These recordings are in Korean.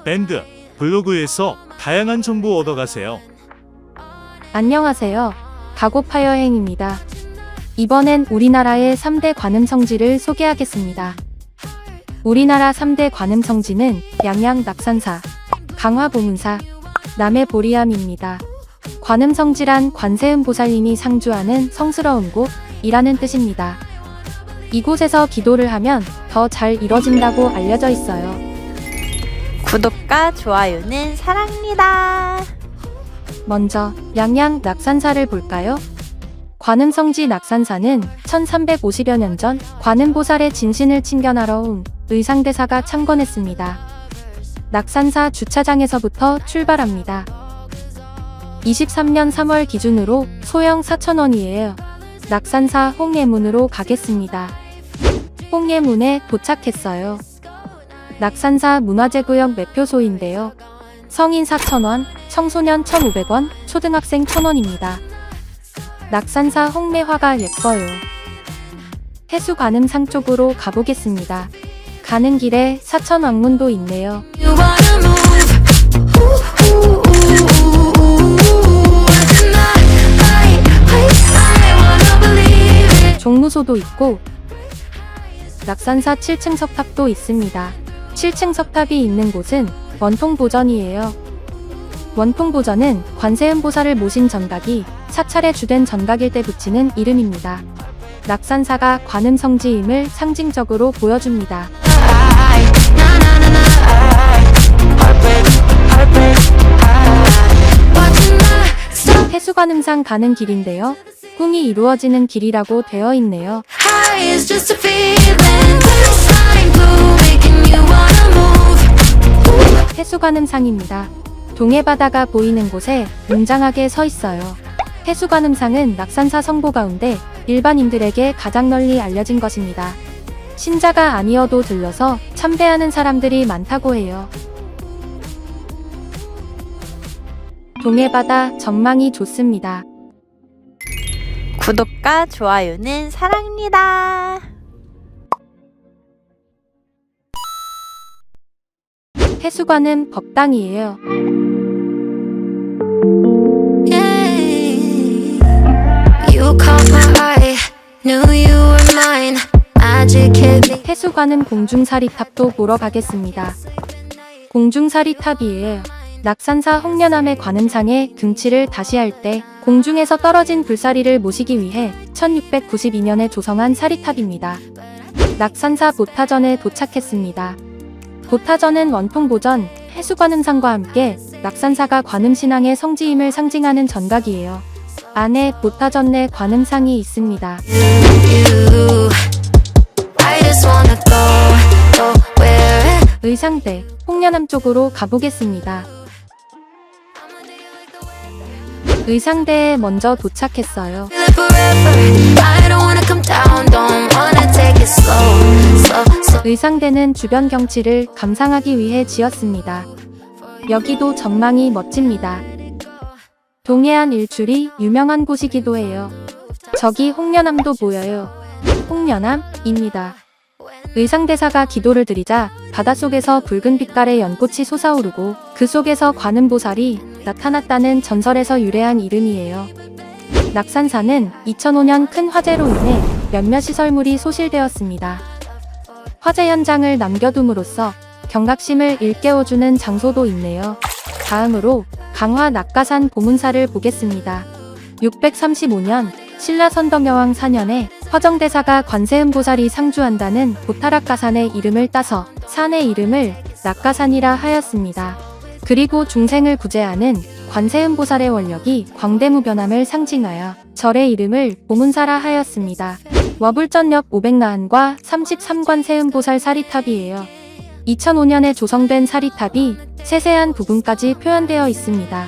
밴드, 블로그에서 다양한 정보 얻어가세요. 안녕하세요. 가고파여행입니다. 이번엔 우리나라의 3대 관음성지를 소개하겠습니다. 우리나라 3대 관음성지는 양양 낙산사, 강화 보문사, 남해 보리암입니다. 관음성지란 관세음 보살님이 상주하는 성스러운 곳이라는 뜻입니다. 이곳에서 기도를 하면 더 잘 이뤄진다고 알려져 있어요. 구독과 좋아요는 사랑입니다. 먼저 양양 낙산사를 볼까요? 관음성지 낙산사는 1350여 년 전 관음보살의 진신을 친견하러 온 의상대사가 창건했습니다. 낙산사 주차장에서부터 출발합니다. 23년 3월 기준으로 소형 4,000원이에요. 낙산사 홍예문으로 가겠습니다. 홍예문에 도착했어요. 낙산사 문화재구역 매표소인데요. 성인 4,000원, 청소년 1,500원, 초등학생 1,000원입니다. 낙산사 홍매화가 예뻐요. 해수관음상 쪽으로 가보겠습니다. 가는 길에 사천왕문도 있네요. 종무소도 있고 낙산사 7층 석탑도 있습니다. 7층 석탑이 있는 곳은 원통보전이에요. 원통보전은 관세음보살을 모신 전각이 사찰에 주된 전각일 때 붙이는 이름입니다. 낙산사가 관음성지임을 상징적으로 보여줍니다. 해수관음상 가는 길인데요. 꿈이 이루어지는 길이라고 되어 있네요. 해수관음상입니다. 동해바다가 보이는 곳에 웅장하게 서 있어요. 해수관음상은 낙산사 성보 가운데 일반인들에게 가장 널리 알려진 것입니다. 신자가 아니어도 들러서 참배하는 사람들이 많다고 해요. 동해바다 전망이 좋습니다. 구독과 좋아요는 사랑입니다. 해수관은 법당이에요. 해수관은 공중사리탑도 보러 가겠습니다. 공중사리탑이에요. 낙산사 홍련암의 관음상에 등치를 다시 할 때 공중에서 떨어진 불사리를 모시기 위해 1692년에 조성한 사리탑입니다. 낙산사 보타전에 도착했습니다. 보타전은 원통보전, 해수관음상과 함께 낙산사가 관음신앙의 성지임을 상징하는 전각이에요. 안에 보타전 내 관음상이 있습니다. 의상대, 홍련암 쪽으로 가보겠습니다. 의상대에 먼저 도착했어요. 의상대는 주변 경치를 감상하기 위해 지었습니다. 여기도 전망이 멋집니다. 동해안 일출이 유명한 곳이기도 해요. 저기 홍련암도 보여요. 홍련암입니다. 의상대사가 기도를 드리자 바닷속에서 붉은 빛깔의 연꽃이 솟아오르고 그 속에서 관음보살이 나타났다는 전설에서 유래한 이름이에요. 낙산사는 2005년 큰 화재로 인해 몇몇 시설물이 소실되었습니다. 화재 현장을 남겨둠으로써 경각심을 일깨워주는 장소도 있네요. 다음으로 강화 낙가산 보문사를 보겠습니다. 635년 신라선덕여왕 4년에 화정대사가 관세음보살이 상주한다는 보타락가산의 이름을 따서 산의 이름을 낙가산이라 하였습니다. 그리고 중생을 구제하는 관세음보살의 원력이 광대무변함을 상징하여 절의 이름을 보문사라 하였습니다. 와불전역 500나한과 33관 세음보살 사리탑이에요. 2005년에 조성된 사리탑이 세세한 부분까지 표현되어 있습니다.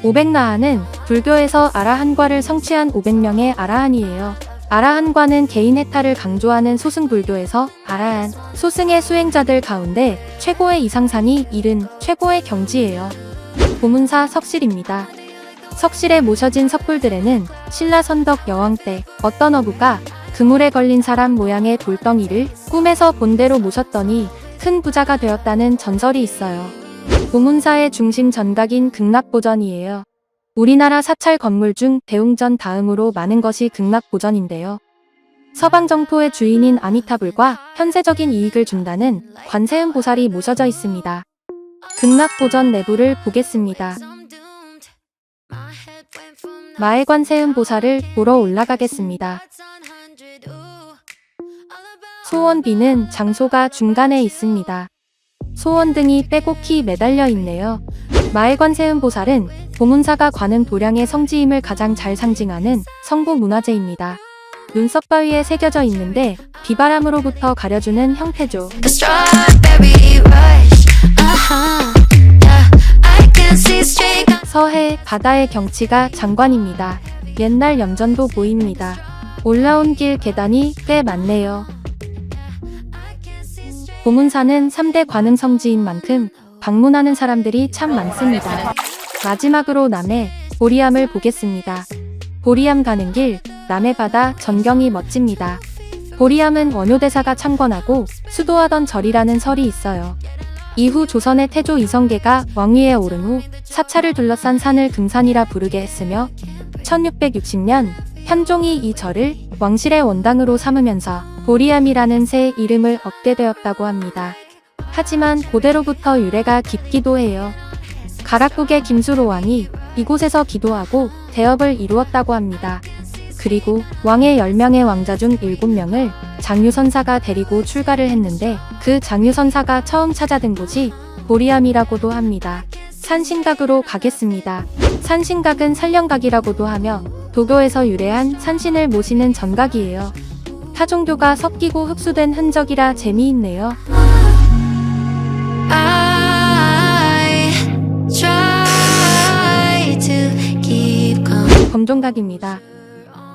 500나한은 불교에서 아라한과를 성취한 500명의 아라한이에요. 아라한과는 개인 해탈을 강조하는 소승불교에서 아라한, 소승의 수행자들 가운데 최고의 이상상이 이른 최고의 경지예요. 보문사 석실입니다. 석실에 모셔진 석굴들에는 신라선덕 여왕 때 어떤 어부가 그물에 걸린 사람 모양의 돌덩이를 꿈에서 본대로 모셨더니 큰 부자가 되었다는 전설이 있어요. 보문사의 중심 전각인 극락보전이에요. 우리나라 사찰 건물 중 대웅전 다음으로 많은 것이 극락보전인데요. 서방 정토의 주인인 아미타불과 현세적인 이익을 준다는 관세음 보살이 모셔져 있습니다. 극락보전 내부를 보겠습니다. 마의 관세음 보살을 보러 올라가겠습니다. 소원비는 장소가 중간에 있습니다. 소원등이 빼곡히 매달려 있네요. 마의 관세음 보살은 보문사가 관음 도량의 성지임을 가장 잘 상징하는 성부 문화재입니다. 눈썹 바위에 새겨져 있는데 비바람으로부터 가려주는 형태죠. 서해 바다의 경치가 장관입니다. 옛날 염전도 보입니다. 올라온 길 계단이 꽤 많네요. 보문사는 3대 관음 성지인 만큼 방문하는 사람들이 참 많습니다. 마지막으로 남해 보리암을 보겠습니다. 보리암 가는 길 남해바다 전경이 멋집니다. 보리암은 원효대사가 창건하고 수도하던 절이라는 설이 있어요. 이후 조선의 태조 이성계가 왕위에 오른 후 사찰을 둘러싼 산을 금산이라 부르게 했으며 1660년 현종이 이 절을 왕실의 원당으로 삼으면서 보리암이라는 새 이름을 얻게 되었다고 합니다. 하지만 고대로부터 유래가 깊기도 해요. 가락국의 김수로 왕이 이곳에서 기도하고 대업을 이루었다고 합니다. 그리고 왕의 10명의 왕자 중 7명을 장유선사가 데리고 출가를 했는데 그 장유선사가 처음 찾아든 곳이 보리암이라고도 합니다. 산신각으로 가겠습니다. 산신각은 산령각이라고도 하며 도교에서 유래한 산신을 모시는 전각이에요. 타종교가 섞이고 흡수된 흔적이라 재미있네요. 범종각입니다.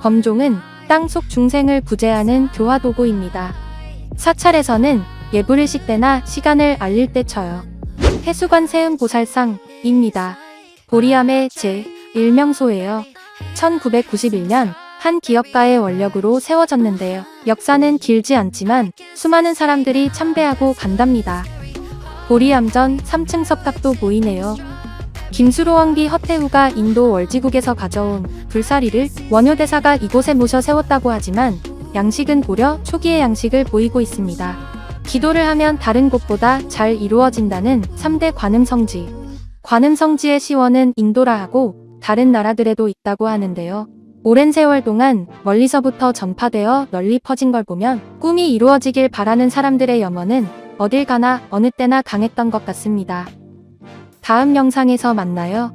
범종은 땅속 중생을 구제하는 교화도구입니다. 사찰에서는 예불일식 때나 시간을 알릴 때 쳐요. 해수관 세음보살상입니다. 보리암의 제1명소예요. 1991년 한 기업가의 원력으로 세워졌는데요. 역사는 길지 않지만 수많은 사람들이 참배하고 간답니다. 보리암전 3층 석각도 보이네요. 김수로 왕비 허태후가 인도 월지국에서 가져온 불사리를 원효대사가 이곳에 모셔 세웠다고 하지만 양식은 고려 초기의 양식을 보이고 있습니다. 기도를 하면 다른 곳보다 잘 이루어진다는 3대 관음성지. 관음성지의 시원은 인도라 하고 다른 나라들에도 있다고 하는데요. 오랜 세월 동안 멀리서부터 전파되어 널리 퍼진 걸 보면 꿈이 이루어지길 바라는 사람들의 염원은 어딜 가나 어느 때나 강했던 것 같습니다. 다음 영상에서 만나요.